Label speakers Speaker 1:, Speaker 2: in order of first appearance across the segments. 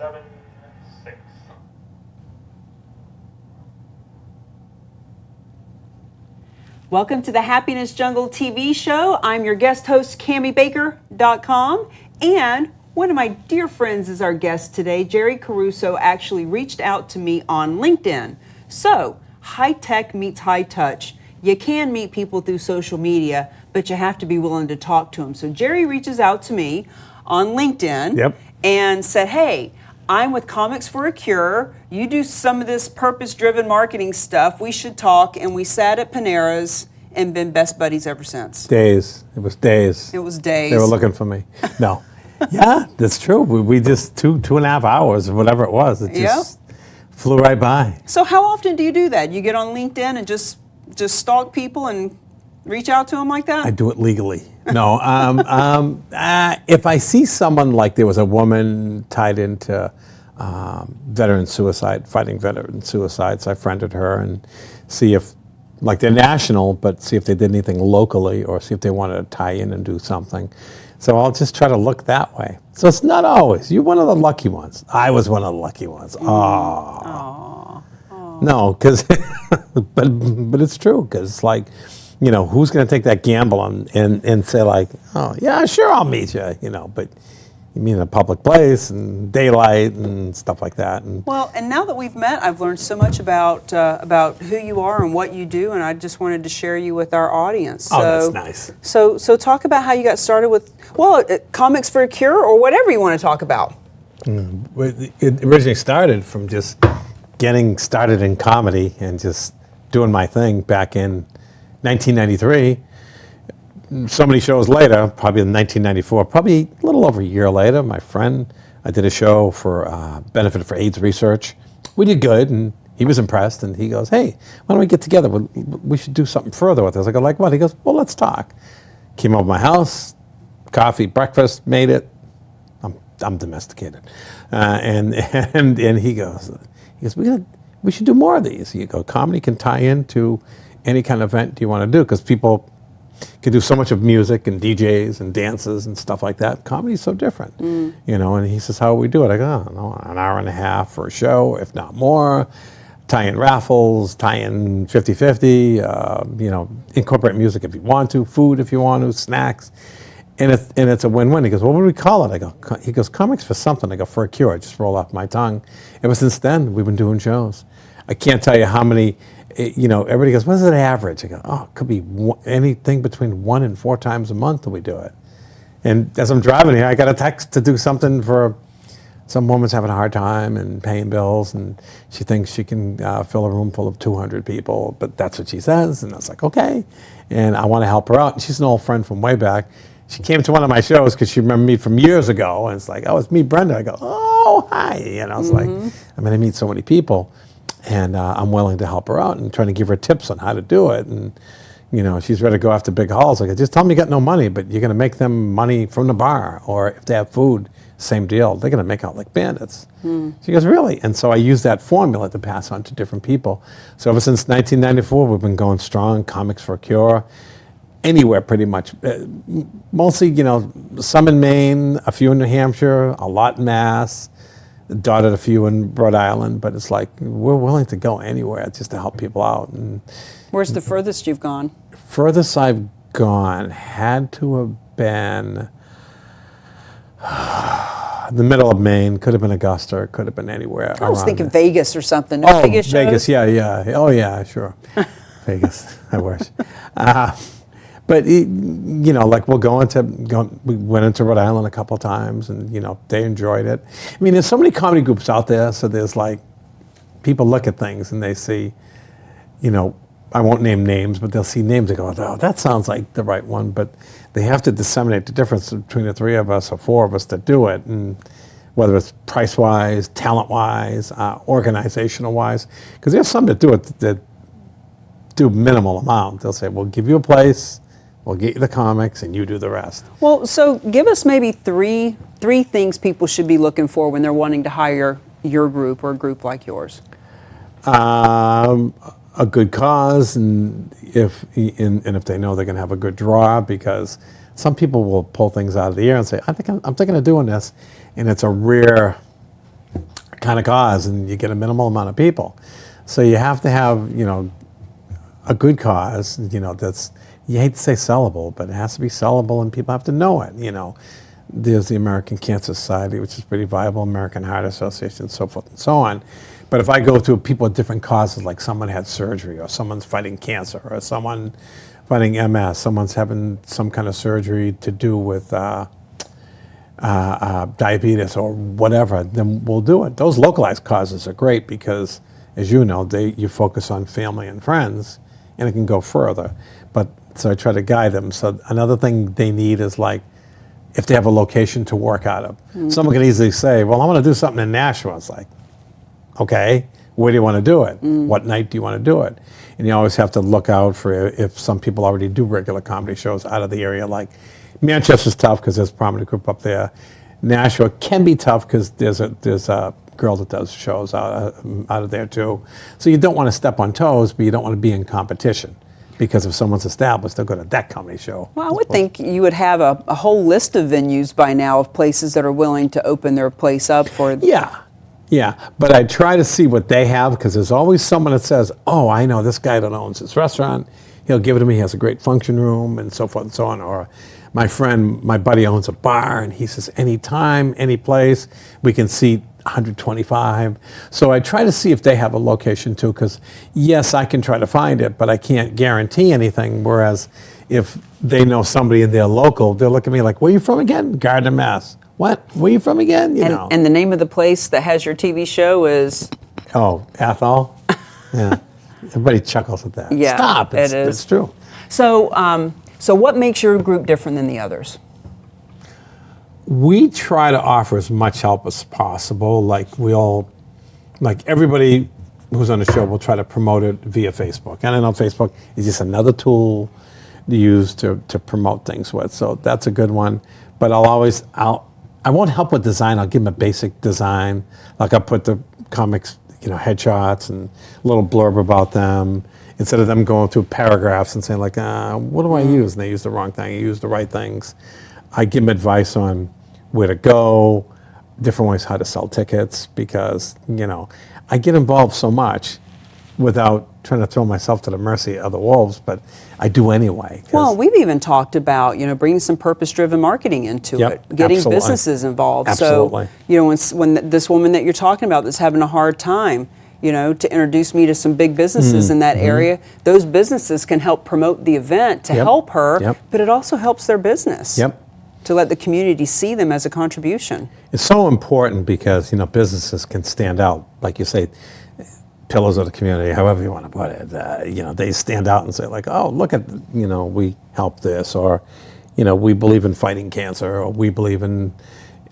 Speaker 1: 7-6.
Speaker 2: Welcome to the Happiness Jungle TV show. I'm your guest host, CamiBaker.com, and one of my dear friends is our guest today. JerryCaruso actually reached out to me on LinkedIn. So, high tech meets high touch. You can meet people through social media, but you have to be willing to talk to them. So Jerry reaches out to me on LinkedIn and said, hey, I'm with Comics for a Cure. You do some of this purpose-driven marketing stuff. We should talk. And we sat at Panera's and been best buddies ever since.
Speaker 3: Days. It was days.
Speaker 2: It was days.
Speaker 3: They were looking for me. No. Yeah, that's true. We just 2.5 hours or whatever it was. It just flew right by.
Speaker 2: So how often do you do that? You get on LinkedIn and just stalk people and reach out to them like that?
Speaker 3: I do it legally. No. If I see someone, like there was a woman tied into veteran suicide, fighting veteran suicides, I friended her and see if, like they're national, but see if they did anything locally or see if they wanted to tie in and do something. So I'll just try to look that way. So it's not always. You're one of the lucky ones. I was one of the lucky ones. Oh. No, because, but it's true, because like, you know, who's going to take that gamble and say like, oh, yeah, sure, I'll meet you, you know, but you mean in a public place and daylight and stuff like that.
Speaker 2: Well, and now that we've met, I've learned so much about who you are and what you do, and I just wanted to share you with our audience. So,
Speaker 3: that's nice.
Speaker 2: So talk about how you got started with, well, Comics for a Cure or whatever you want to talk about.
Speaker 3: It originally started from just getting started in comedy and just doing my thing back in 1993. So many shows later, probably in 1994, probably a little over a year later, my friend, I did a show for Benefit for AIDS Research. We did good, and he was impressed, and he goes, hey, why don't we get together? We should do something further with this. I go, like what? He goes, well, let's talk. Came over to my house, coffee, breakfast, made it. I'm domesticated. And he goes, we should do more of these. You go, comedy can tie into any kind of event you want to do, because people can do so much of music and DJs and dances and stuff like that. Comedy's so different, you know. And he says, how do we do it? I go, oh, no, an hour and a half for a show, if not more. Tie in raffles, tie in 50-50, you know, incorporate music if you want to, food if you want to, snacks. And it's a win-win. He goes, what would we call it? I go, he goes, Comics for something. I go, for a Cure. I just roll off my tongue. Ever since then, we've been doing shows. I can't tell you how many, you know, everybody goes, what's it average? I go, oh, it could be anything between 1 and 4 times a month that we do it. And as I'm driving here, I got a text to do something for some woman's having a hard time and paying bills, and she thinks she can fill a room full of 200 people, but that's what she says. And I was like, okay. And I want to help her out. And she's an old friend from way back. She came to one of my shows because she remembered me from years ago. And it's like, oh, it's me, Brenda. I go, oh, hi. And I was like, I mean, I meet so many people. And I'm willing to help her out and trying to give her tips on how to do it. And, you know, she's ready to go after big halls. Like, just tell them you got no money, but you're going to make them money from the bar. Or if they have food, same deal. They're going to make out like bandits. She goes, really? And so I use that formula to pass on to different people. So ever since 1994, we've been going strong, Comics for a Cure. Anywhere pretty much. Mostly, you know, some in Maine, a few in New Hampshire, a lot in Mass. Dotted a few in Rhode Island, but it's like we're willing to go anywhere just to help people out. And
Speaker 2: where's the furthest you've gone?
Speaker 3: Furthest I've gone had to have been the middle of Maine. Could have been Augusta. Could have been anywhere.
Speaker 2: I was thinking
Speaker 3: there.
Speaker 2: Vegas or something.
Speaker 3: No Vegas, yeah. Oh, yeah, sure. Vegas, I wish. But you know, like we went into Rhode Island a couple times, and you know they enjoyed it. I mean, there's so many comedy groups out there, so there's like people look at things and they see, you know, I won't name names, but they'll see names and go, oh, that sounds like the right one, but they have to disseminate the difference between the 3 of us or 4 of us that do it, and whether it's price-wise, talent-wise, organizational-wise, because there's some that do it that do minimal amount. They'll say, we'll give you a place. We'll get you the comics, and you do the rest. Well,
Speaker 2: so give us maybe three things people should be looking for when they're wanting to hire your group or a group like yours.
Speaker 3: A good cause, and if they know they're going to have a good draw, because some people will pull things out of the air and say, I'm thinking of doing this, and it's a rare kind of cause, and you get a minimal amount of people. So you have to have, a good cause, that's, you hate to say sellable, but it has to be sellable and people have to know it, There's the American Cancer Society, which is pretty viable, American Heart Association, so forth and so on. But if I go to people with different causes, like someone had surgery, or someone's fighting cancer, or someone fighting MS, someone's having some kind of surgery to do with diabetes or whatever, then we'll do it. Those localized causes are great because, as you know, you focus on family and friends, and it can go further. But so I try to guide them. So another thing they need is like, if they have a location to work out of. Someone can easily say, well, I want to do something in Nashua. It's like, okay, where do you want to do it? What night do you want to do it? And you always have to look out for if some people already do regular comedy shows out of the area. Like Manchester's tough because there's a prominent group up there. Nashua can be tough because there's a girl that does shows out of there too. So you don't want to step on toes, but you don't want to be in competition. Because if someone's established, they'll go to that comedy show.
Speaker 1: Well, I would think you would have a whole list of venues by now of places that are willing to open their place up for.
Speaker 3: Yeah. But I try to see what they have, because there's always someone that says, oh, I know this guy that owns this restaurant. He'll give it to me. He has a great function room and so forth and so on. Or my buddy owns a bar, and he says, anytime, any place, we can seat 125. So I try to see if they have a location too, because yes, I can try to find it, but I can't guarantee anything. Whereas if they know somebody in their local, they'll look at me like, where are you from again? Gardner, Mass. What? Where are you from again?
Speaker 1: And the name of the place that has your TV show is?
Speaker 3: Oh, Athol? Yeah. Everybody chuckles at that.
Speaker 1: Yeah,
Speaker 3: Stop.
Speaker 1: it is.
Speaker 3: It's true.
Speaker 1: So, so what makes your group different than the others?
Speaker 3: We try to offer as much help as possible. Like everybody who's on the show will try to promote it via Facebook. And I know Facebook is just another tool to use to promote things with. So that's a good one. But I won't help with design. I'll give them a basic design. Like I'll put the comics, headshots and a little blurb about them, instead of them going through paragraphs and saying like, what do I use? And they use the wrong thing. I use the right things. I give them advice on where to go, different ways how to sell tickets, because, I get involved so much without trying to throw myself to the mercy of the wolves, but I do anyway.
Speaker 1: Well, we've even talked about, bringing some purpose-driven marketing into it, getting
Speaker 3: absolutely.
Speaker 1: Businesses involved.
Speaker 3: Absolutely.
Speaker 1: So, when this woman that you're talking about that's having a hard time, to introduce me to some big businesses in that area, those businesses can help promote the event to help her, but it also helps their business. To let the community see them as a contribution.
Speaker 3: It's so important because, businesses can stand out. Like you say, pillars of the community, however you want to put it. They stand out and say like, oh, look at, we help this, or, we believe in fighting cancer, or we believe in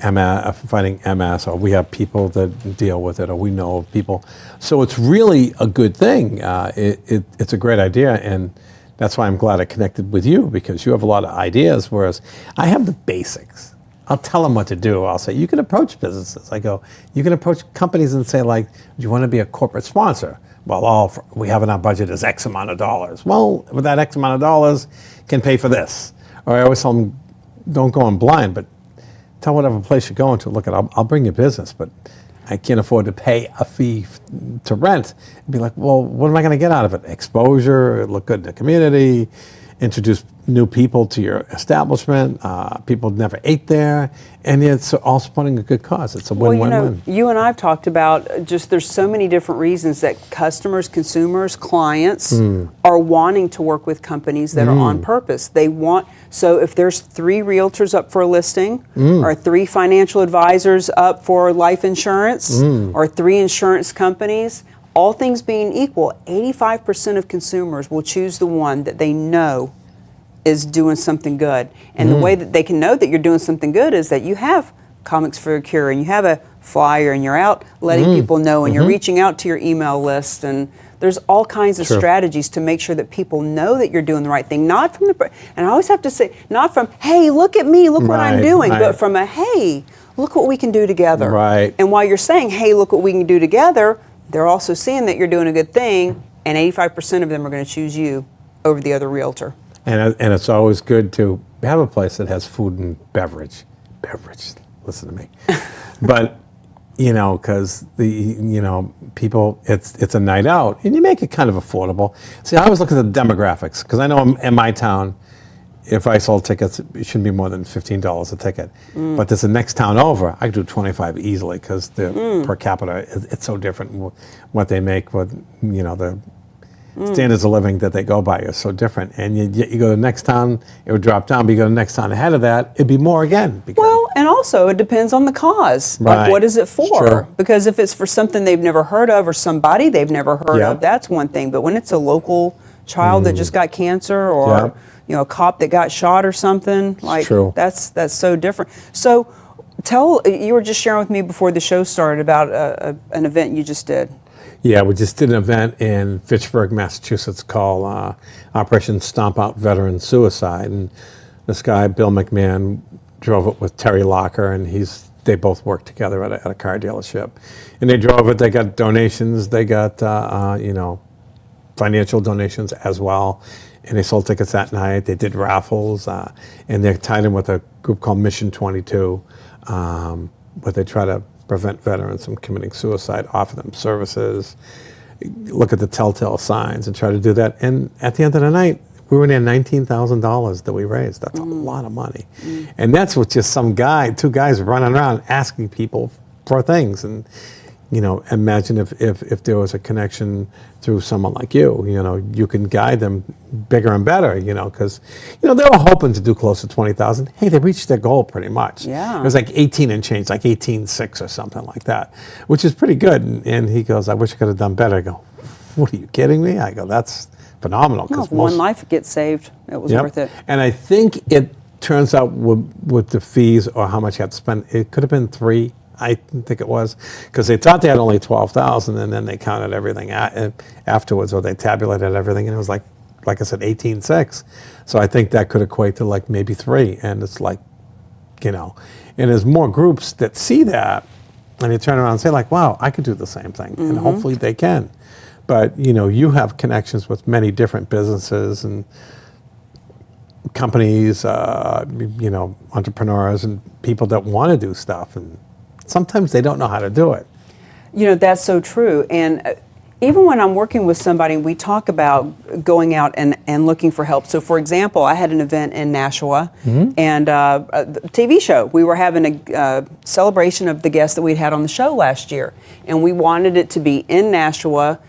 Speaker 3: fighting MS, or we have people that deal with it, or we know of people. So it's really a good thing. It's a great idea, and that's why I'm glad I connected with you, because you have a lot of ideas, whereas I have the basics. I'll tell them what to do. I'll say, you can approach businesses. I go, you can approach companies and say like, do you want to be a corporate sponsor? Well, all we have in our budget is X amount of dollars. Well, with that X amount of dollars can pay for this. Or I always tell them, don't go in blind, but tell whatever place you're going to, look, I'll bring you business, but I can't afford to pay a fee to rent. And be like, well, what am I going to get out of it? Exposure, look good in the community, introduce new people to your establishment. People never ate there, and it's all supporting a good cause. It's a win-win-win.
Speaker 1: You and I've talked about just there's so many different reasons that customers, consumers, clients are wanting to work with companies that are on purpose. So if there's 3 realtors up for a listing, or 3 financial advisors up for life insurance, or 3 insurance companies, all things being equal, 85% of consumers will choose the one that they know is doing something good. And the way that they can know that you're doing something good is that you have Comics for a Cure, and you have a flyer, and you're out letting people know, and you're reaching out to your email list, and there's all kinds of strategies to make sure that people know that you're doing the right thing. Not from and I always have to say, not from, hey, look at me, look what I'm doing, but from a, hey, look what we can do together.
Speaker 3: Right.
Speaker 1: And while you're saying, hey, look what we can do together, they're also seeing that you're doing a good thing, and 85% of them are going to choose you over the other realtor.
Speaker 3: And it's always good to have a place that has food and beverage. Listen to me. But you know, because people, it's a night out, and you make it kind of affordable. See, I always look at the demographics, because I know in my town, if I sold tickets, it shouldn't be more than $15 a ticket. But there's the next town over, I could do 25 easily, because the per capita, it's so different. What they make with, the standards of living that they go by are so different. And you go to the next town, it would drop down, but you go to the next town ahead of that, it'd be more again.
Speaker 1: Well, and also it depends on the cause.
Speaker 3: Right.
Speaker 1: Like, what is it for?
Speaker 3: Sure.
Speaker 1: Because if it's for something they've never heard of or somebody they've never heard of, that's one thing. But when it's a local child that just got cancer, or a cop that got shot or something, like that's so different. So you were just sharing with me before the show started about an event you just did.
Speaker 3: Yeah, we just did an event in Fitchburg, Massachusetts called Operation Stomp Out Veteran Suicide. And this guy, Bill McMahon, drove it with Terry Locker, and they both worked together at a car dealership. And they drove it, they got donations, they got, financial donations as well. And they sold tickets that night, they did raffles, and they're tied in with a group called Mission 22, where they try to prevent veterans from committing suicide, offer them services, look at the telltale signs, and try to do that. And at the end of the night, we were near $19,000 that we raised. That's a lot of money. And that's with just two guys running around asking people for things. And, imagine if there was a connection through someone like you, you can guide them bigger and better, because, they were hoping to do close to 20,000. Hey, they reached their goal pretty much.
Speaker 1: Yeah.
Speaker 3: It was like 18 and change, like 18.6 or something like that, which is pretty good. And he goes, I wish I could have done better. I go, what, are you kidding me? I go, that's phenomenal.
Speaker 1: If one life gets saved, it was worth it.
Speaker 3: And I think it turns out with the fees or how much you have to spend, it could have been 3. I think it was, because they thought they had only 12,000, and then they counted everything afterwards, or they tabulated everything, and it was like I said, 18.6. So I think that could equate to like maybe 3, and it's like, and there's more groups that see that, and they turn around and say like, wow, I could do the same thing, and hopefully they can. But you have connections with many different businesses and companies, entrepreneurs and people that want to do stuff, and sometimes they don't know how to do it.
Speaker 1: That's so true. And even when I'm working with somebody, we talk about going out and looking for help. So, for example, I had an event in Nashua, and a TV show. We were having a celebration of the guests that we'd had on the show last year. And we wanted it to be in Nashua,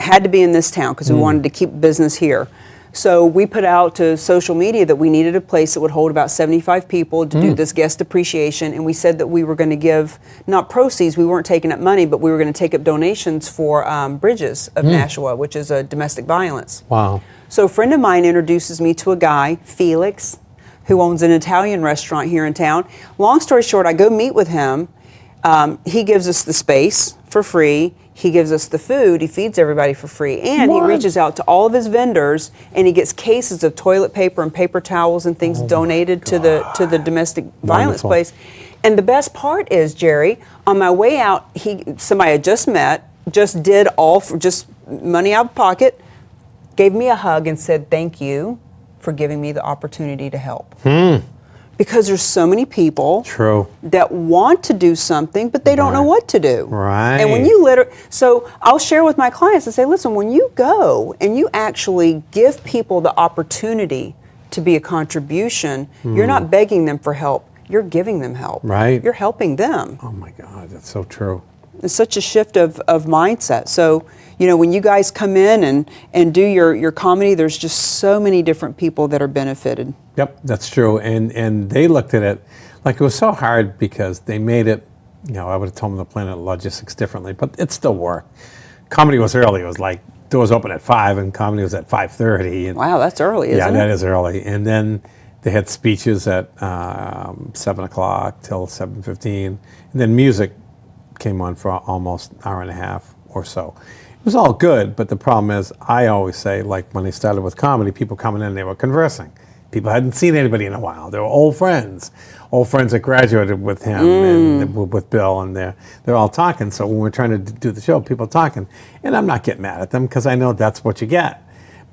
Speaker 1: had to be in this town, because we wanted to keep business here. So we put out to social media that we needed a place that would hold about 75 people to do this guest appreciation, and we said that we were going to give, not proceeds, we weren't taking up money, but we were going to take up donations for Bridges of Nashua, which is a domestic violence.
Speaker 3: Wow.
Speaker 1: So a friend of mine introduces me to a guy, Felix, who owns an Italian restaurant here in town. Long story short, I go meet with him. He gives us the space for free. He gives us the food, he feeds everybody for free, and he reaches out to all of his vendors, and he gets cases of toilet paper and paper towels and things donated to the domestic violence place. And the best part is, Jerry, on my way out, somebody I just met, did all for just money out of pocket, gave me a hug and said, thank you for giving me the opportunity to help. Because there's so many people that want to do something, but they don't know what to do.
Speaker 3: Right.
Speaker 1: And when so I'll share with my clients and say, listen, when you go and you actually give people the opportunity to be a contribution, you're not begging them for help, you're giving them help.
Speaker 3: Right.
Speaker 1: You're helping them.
Speaker 3: Oh my God, that's so true.
Speaker 1: It's such a shift of mindset. So, when you guys come in and do your comedy, there's just so many different people that are benefited.
Speaker 3: Yep, that's true. And they looked at it like it was so hard because they made it, I would have told them to plan the logistics differently, but it still worked. Comedy was early. It was like doors open at 5 and comedy was at 5:30.
Speaker 1: Wow, that's early, isn't it?
Speaker 3: Yeah, that is early. And then they had speeches at 7 o'clock till 7:15. And then music came on for almost an hour and a half or so. It was all good, but the problem is, I always say, like when they started with comedy, people coming in, they were conversing. People hadn't seen anybody in a while. They were old friends that graduated with him and with Bill, and they're all talking. So when we're trying to do the show, people are talking, and I'm not getting mad at them because I know that's what you get.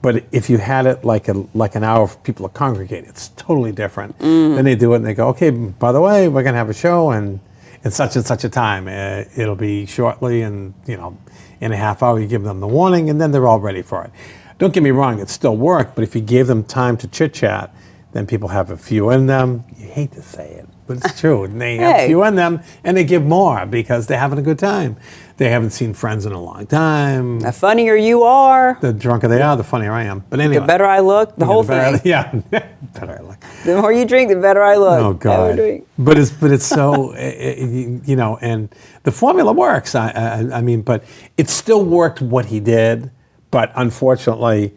Speaker 3: But if you had it like an hour for people to congregate, it's totally different. Then they do it and they go, okay, by the way, we're gonna have a show, and in such and such a time. It'll be shortly, and in a half hour you give them the warning, and then they're all ready for it. Don't get me wrong, it still worked, but if you gave them time to chit-chat, then people have a few in them. You hate to say it, but it's true. And they have a few in them, and they give more because they're having a good time. They haven't seen friends in a long time.
Speaker 1: The funnier you are,
Speaker 3: The drunker they are, the funnier I am. But anyway.
Speaker 1: the better I look, the whole thing.
Speaker 3: Yeah, better I look.
Speaker 1: The more you drink, the better I look.
Speaker 3: Oh God! But it's so and the formula works. I mean, but it still worked what he did. But unfortunately,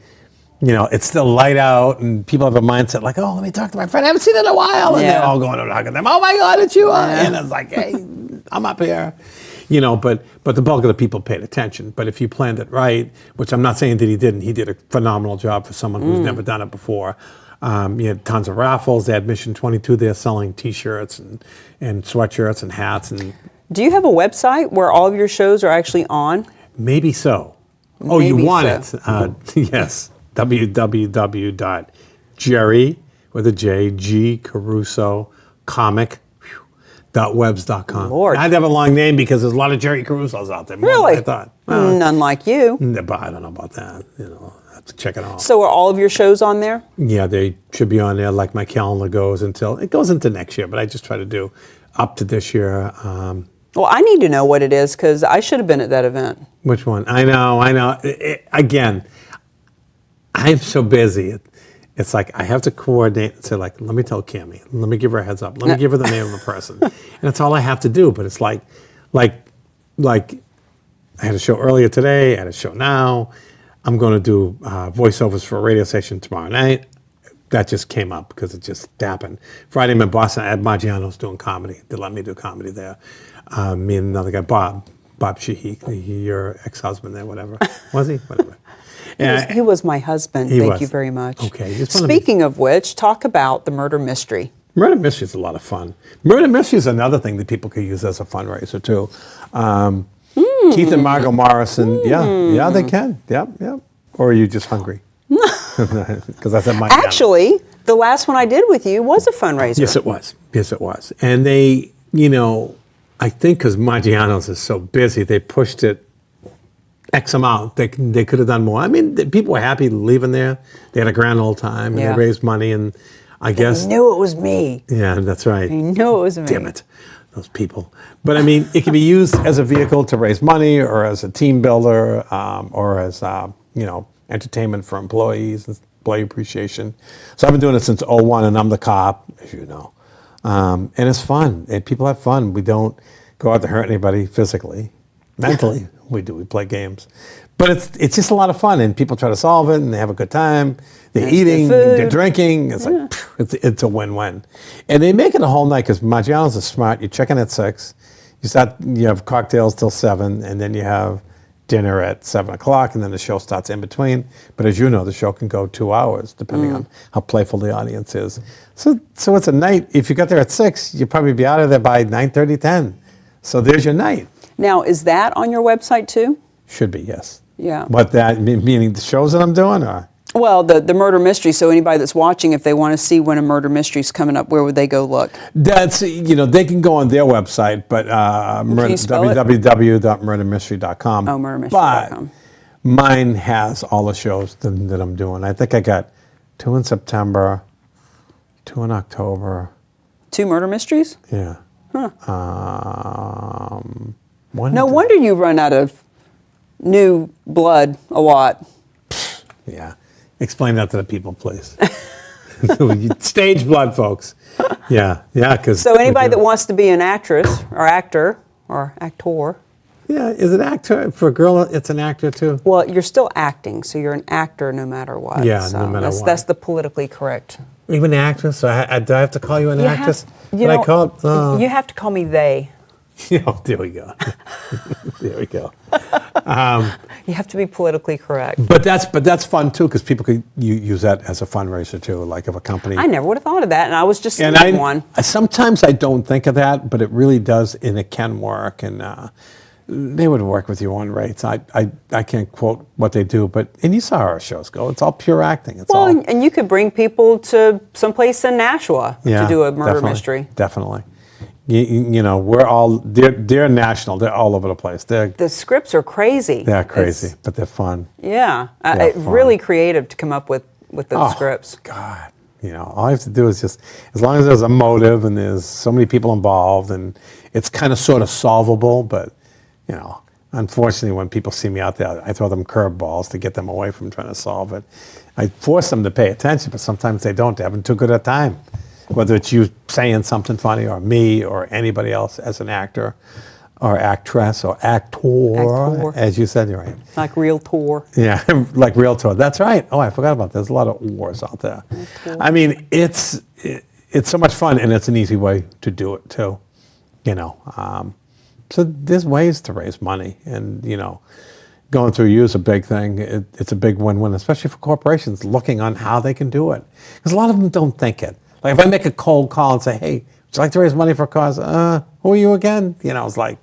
Speaker 3: it's still light out, and people have a mindset like, oh, let me talk to my friend. I haven't seen it in a while, and they're all going to talk to them. Oh my God, it's you! And it's like, hey, I'm up here. But the bulk of the people paid attention. But if you planned it right, which I'm not saying that he didn't, he did a phenomenal job for someone who's never done it before. You had tons of raffles. They had Mission 22 there selling T-shirts and sweatshirts and hats. And
Speaker 1: Do you have a website where all of your shows are actually on?
Speaker 3: maybe so. Oh,
Speaker 1: Maybe
Speaker 3: you want
Speaker 1: so.
Speaker 3: it? Yes. www.Jerry with a J, G, Caruso, comic. .webs.com.
Speaker 1: Lord.
Speaker 3: I had to have a long name because there's a lot of Jerry Carusos out there. More
Speaker 1: Really?
Speaker 3: than I thought.
Speaker 1: None like you.
Speaker 3: But I don't know about that. I have to check it out.
Speaker 1: So are all of your shows on there?
Speaker 3: Yeah, they should be on there. Like my calendar goes into next year, but I just try to do up to this year.
Speaker 1: Well, I need to know what it is because I should have been at that event.
Speaker 3: Which one? I know. Again, I'm so busy. It's like I have to coordinate and say, like, let me tell Cami. Let me give her a heads up. Let me give her the name of the person. And that's all I have to do. But it's like I had a show earlier today. I had a show now. I'm going to do voiceovers for a radio station tomorrow night. That just came up because it just happened. Friday I'm in Boston. Ed Margiano's doing comedy. They let me do comedy there. Me and another guy, Bob Sheehy, your ex-husband there, whatever. Was he? Whatever.
Speaker 1: He was my husband. Thank you very much.
Speaker 3: Okay.
Speaker 1: Speaking of which, talk about the murder mystery.
Speaker 3: Murder mystery is a lot of fun. Murder mystery is another thing that people could use as a fundraiser too. Keith and Margot Morrison, yeah, they can. Yep. Or are you just hungry? Because I said my.
Speaker 1: Actually, the last one I did with you was a fundraiser.
Speaker 3: Yes, it was. And they, I think because Margiano's is so busy, they pushed it X amount. They could have done more. I mean, people were happy leaving there. They had a grand old time, and they raised money, and I guess...
Speaker 1: They knew it was me.
Speaker 3: Yeah, that's right.
Speaker 1: They knew it was me.
Speaker 3: Damn it, those people. But I mean, it can be used as a vehicle to raise money, or as a team builder, or as, entertainment for employees, employee appreciation. So I've been doing it since '01, and I'm the cop, as you know. And it's fun, and people have fun. We don't go out to hurt anybody physically. Mentally, we do. We play games. But it's just a lot of fun, and people try to solve it, and they have a good time. They're eating, they're drinking. It's like, it's a win-win. And they make it a whole night, because Margiano's is smart. You check in at 6. You have cocktails till 7, and then you have dinner at 7 o'clock, and then the show starts in between. But as you know, the show can go 2 hours, depending on how playful the audience is. So it's a night. If you got there at 6, you'll probably be out of there by 9:30, 10. So there's your night.
Speaker 1: Now, is that on your website too?
Speaker 3: Should be, yes.
Speaker 1: Yeah.
Speaker 3: What that, meaning the shows that I'm doing, or?
Speaker 1: Well, the murder mystery. So anybody that's watching, if they want to see when a murder mystery is coming up, where would they go look?
Speaker 3: That's, they can go on their website, but www.murdermystery.com.
Speaker 1: Oh, murdermystery.com.
Speaker 3: But mine has all the shows that I'm doing. I think I got 2 in September, 2 in October.
Speaker 1: 2 murder mysteries?
Speaker 3: Yeah.
Speaker 1: Huh.
Speaker 3: No
Speaker 1: wonder you run out of new blood a lot.
Speaker 3: Yeah. Explain that to the people, please. Stage blood, folks. Yeah. Because
Speaker 1: So anybody that wants to be an actress or actor or actor.
Speaker 3: Yeah, is it actor? For a girl, it's an actor too?
Speaker 1: Well, you're still acting, so you're an actor no matter what.
Speaker 3: Yeah,
Speaker 1: so
Speaker 3: no matter what.
Speaker 1: That's the politically correct.
Speaker 3: Even an actress? So do I have to call you an actress?
Speaker 1: You have to call me they.
Speaker 3: Oh, there we go. There we go.
Speaker 1: You have to be politically correct.
Speaker 3: But that's fun too, because people could use that as a fundraiser too, like of a company.
Speaker 1: I never would have thought of that, and I was just thinking one.
Speaker 3: Sometimes I don't think of that, but it really does, and it can work, and they would work with you on rates. I can't quote what they do, and you saw how our shows go. It's all pure acting.
Speaker 1: And you could bring people to someplace in Nashua to do a murder mystery.
Speaker 3: Definitely. You know, they're national. They're all over the place.
Speaker 1: The scripts are crazy.
Speaker 3: They're crazy, but they're fun.
Speaker 1: Yeah,
Speaker 3: They're fun.
Speaker 1: really creative to come up with those scripts.
Speaker 3: God, you know, all you have to do is just, as long as there's a motive and there's so many people involved and it's kind of sort of solvable, but, you know, unfortunately when people see me out there, I throw them curveballs to get them away from trying to solve it. I force them to pay attention, but sometimes they don't. They're having too good a time. Whether it's you saying something funny or me or anybody else as an actor or actress or actor. As you said, you're right.
Speaker 1: Like realtor.
Speaker 3: Yeah, like realtor. That's right. Oh, I forgot about that. There's a lot of wars out there. I mean, it's so much fun, and it's an easy way to do it too. You know, so there's ways to raise money, and you know, going through you is a big thing. It's a big win-win, especially for corporations looking on how they can do it, because a lot of them don't think it. Like if I make a cold call and say, "Hey, would you like to raise money for a cause?" Who are you again? You know, it's like,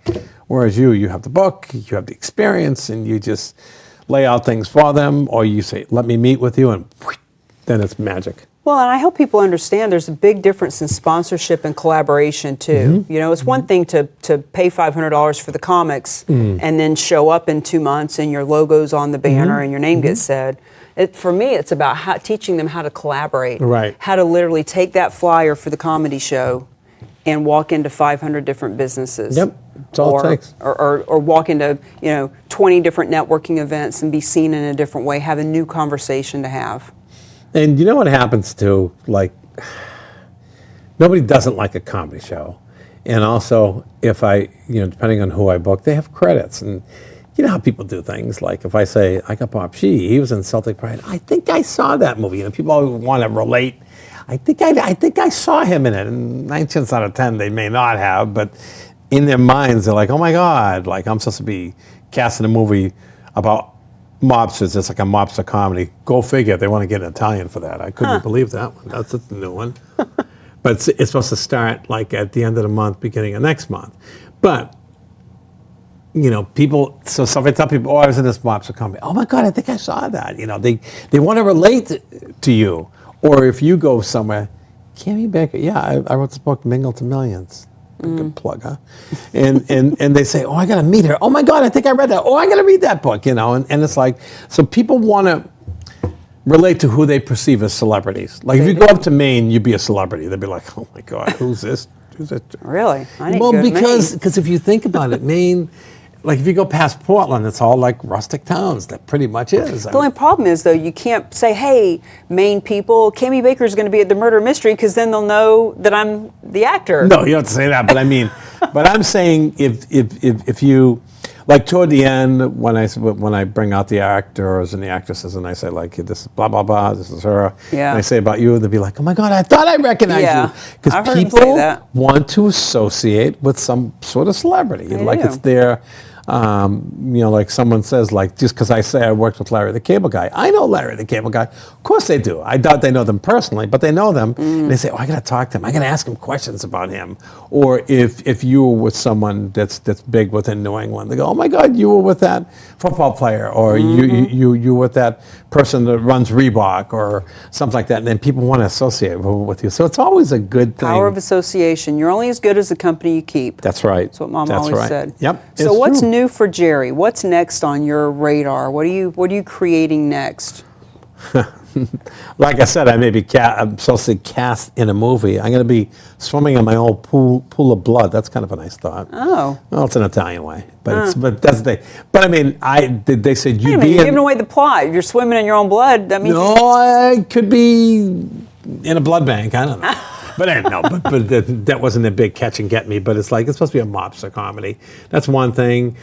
Speaker 3: whereas you have the book, you have the experience, and you just lay out things for them, or you say, "Let me meet with you," and then it's magic.
Speaker 1: Well, and I hope people understand there's a big difference in sponsorship and collaboration too. You know, it's one thing to pay $500 for the comics and then show up in 2 months and your logo's on the banner and your name gets said. For me, it's about teaching them how to collaborate.
Speaker 3: Right.
Speaker 1: How to literally take that flyer for the comedy show and walk into 500 different businesses.
Speaker 3: Yep, that's all it takes.
Speaker 1: Or walk into 20 different networking events and be seen in a different way, have a new conversation to have.
Speaker 3: And you know what happens too? Like, nobody doesn't like a comedy show. And also, if depending on who I book, they have credits. And you know how people do things. Like if I say, I got Bob Shee, he was in Celtic Pride. I think I saw that movie. You know, people always want to relate. I think I saw him in it. And 9 chances out of 10, they may not have. But in their minds, they're like, oh my God, like I'm supposed to be casting a movie about mobsters. It's like a mobster comedy. Go figure. They want to get an Italian for that. I couldn't believe that one. That's a new one. But it's supposed to start like at the end of the month, beginning of next month. But, you know, people, so if I tell people, oh, I was in this mobster comedy. Oh my God, I think I saw that. You know, they want to relate to you. Or if you go somewhere, Cami Baker, yeah, I wrote this book, Mingle to Millions. Good plug, huh? And they say, oh, I got to meet her. Oh my God, I think I read that. Oh, I got to read that book, you know. And it's like, so people want to relate to who they perceive as celebrities. Like if you go up to Maine, you'd be a celebrity. They'd be like, oh my God, who's this? Who's this?
Speaker 1: Really? I need to go to Maine.
Speaker 3: Because if you think about it, Maine, like if you go past Portland, it's all like rustic towns. That pretty much is.
Speaker 1: The only problem is, though, you can't say, hey, Maine people, Cami Baker is going to be at the murder mystery, because then they'll know that I'm the actor.
Speaker 3: No, you don't have to say that. But I mean, but I'm saying if you, like toward the end, when I bring out the actors and the actresses and I say like, this is blah, blah, blah, this is her.
Speaker 1: Yeah.
Speaker 3: And I say about you, they'll be like, oh my God, I thought I recognized you. Because people want to associate with some sort of celebrity. Like it's their, like someone says, like, just because I say I worked with Larry the Cable Guy, I know Larry the Cable Guy. Of course they do. I doubt they know them personally, but they know them. And they say, oh, I got to talk to him. I got to ask him questions about him. Or if you were with someone that's big within New England, they go, oh my God, you were with that football player, or you were with that person that runs Reebok, or something like that. And then people want to associate with you. So it's always a good thing.
Speaker 1: Power of association. You're only as good as the company you keep.
Speaker 3: That's right.
Speaker 1: That's what Mom always said.
Speaker 3: Yep.
Speaker 1: So what's new for Jerry? What's next on your radar? What are you creating next?
Speaker 3: Like I said, I may be I'm supposed to cast in a movie. I'm going to be swimming in my old pool of blood. That's kind of a nice thought.
Speaker 1: Oh.
Speaker 3: Well, it's an Italian way, but that's the thing. But I mean, they said
Speaker 1: you're giving away the plot. If you're swimming in your own blood, that means
Speaker 3: no, I could be in a blood bank. I don't know. But I know, but that wasn't a big catch and get me. But it's like, it's supposed to be a mobster comedy. That's one thing.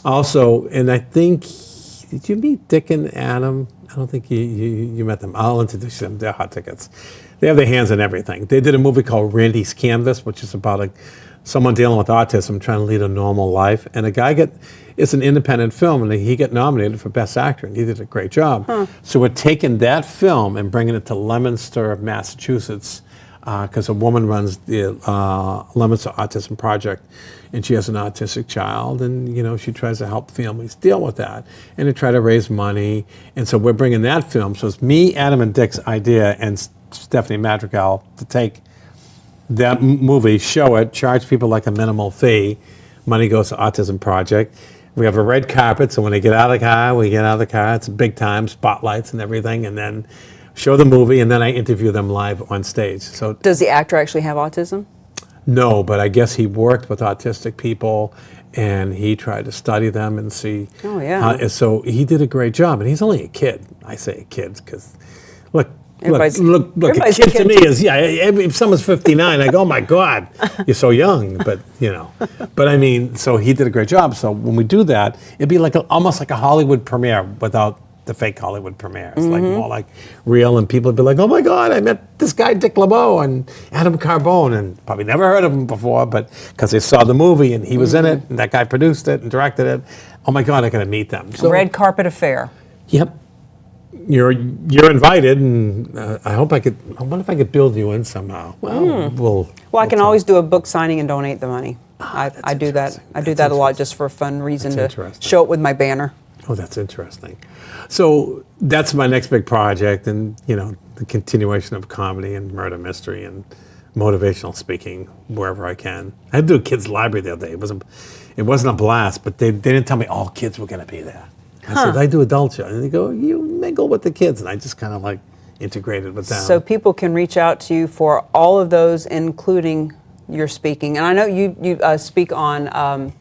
Speaker 3: Also, and I think, did you meet Dick and Adam? I don't think you met them. I'll introduce them. They're hot tickets. They have their hands in everything. They did a movie called Randy's Canvas, which is about someone dealing with autism trying to lead a normal life. And a guy it's an independent film, and he got nominated for Best Actor, and he did a great job. So we're taking that film and bringing it to Leominster, Massachusetts, because a woman runs the Leominster Autism Project, and she has an autistic child, and she tries to help families deal with that, and to try to raise money. And so we're bringing that film. So it's me, Adam, and Dick's idea, and Stephanie Madrigal to take that movie, show it, charge people like a minimal fee. Money goes to Autism Project. We have a red carpet, so when they get out of the car, we get out of the car. It's big time, spotlights and everything, and then show the movie, and then I interview them live on stage. So
Speaker 1: Does the actor actually have autism?
Speaker 3: no, but I guess he worked with autistic people, and he tried to study them and see.
Speaker 1: Oh, yeah.
Speaker 3: And so he did a great job, and he's only a kid. I say kids because, look,
Speaker 1: Everybody's-
Speaker 3: a
Speaker 1: everybody's a
Speaker 3: kid to
Speaker 1: kid.
Speaker 3: me is, yeah, if someone's 59, I go, oh my God, you're so young, but But I mean, so he did a great job. So when we do that, it'd be like almost like a Hollywood premiere without the fake Hollywood premiere. It's like more like real, and people would be like, oh my God, I met this guy Dick LeBeau and Adam Carbone, and probably never heard of him before, but because they saw the movie and he was in it, and that guy produced it and directed it, oh my God, I gotta meet them. So,
Speaker 1: Red carpet affair.
Speaker 3: yep. You're invited, and I hope I wonder if I could build you in somehow. Well,
Speaker 1: Well, I can
Speaker 3: talk.
Speaker 1: always do a book signing and donate the money. I do that.
Speaker 3: interesting.
Speaker 1: I do
Speaker 3: That's
Speaker 1: that a lot
Speaker 3: interesting.
Speaker 1: just for a fun reason
Speaker 3: That's
Speaker 1: to
Speaker 3: interesting.
Speaker 1: show it with my banner.
Speaker 3: Oh, that's interesting. So that's my next big project, and the continuation of comedy and murder mystery and motivational speaking wherever I can. I had to do a kids' library the other day. It wasn't a blast, but they didn't tell me all kids were going to be there. I said, I do adult show, and they go, you mingle with the kids, and I just kind of like integrated with them.
Speaker 1: So people can reach out to you for all of those, including your speaking. And I know you speak on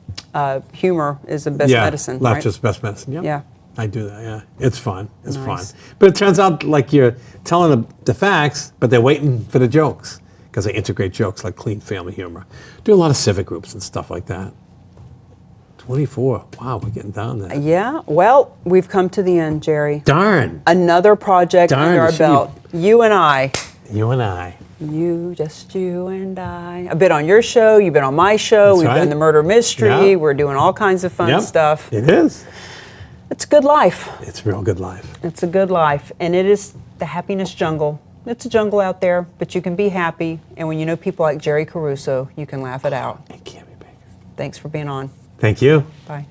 Speaker 1: humor is the best medicine, right?
Speaker 3: Laughter's the best medicine. Yep.
Speaker 1: Yeah.
Speaker 3: I do that, yeah. It's fun. It's
Speaker 1: Nice.
Speaker 3: fun. But it turns out like you're telling them the facts, but they're waiting for the jokes because I integrate jokes like clean family humor. Do a lot of civic groups and stuff like that. 24. Wow, we're getting down there.
Speaker 1: Yeah. Well, we've come to the end, Jerry.
Speaker 3: Darn.
Speaker 1: Another project
Speaker 3: Darn,
Speaker 1: under our
Speaker 3: you-
Speaker 1: belt. You and I.
Speaker 3: You and I.
Speaker 1: Just you and I. I've been on your show. You've been on my show.
Speaker 3: That's
Speaker 1: We've
Speaker 3: right.
Speaker 1: done the murder mystery.
Speaker 3: Yeah.
Speaker 1: We're doing all kinds of fun
Speaker 3: Yep.
Speaker 1: stuff.
Speaker 3: It is.
Speaker 1: It's a good life.
Speaker 3: It's real good life.
Speaker 1: It's a good life. And it is the happiness jungle. It's a jungle out there, but you can be happy. And when you know people like JerryCaruso, you can laugh it out.
Speaker 3: And Cami Baker.
Speaker 1: Thanks for being on.
Speaker 3: Thank you.
Speaker 1: Bye.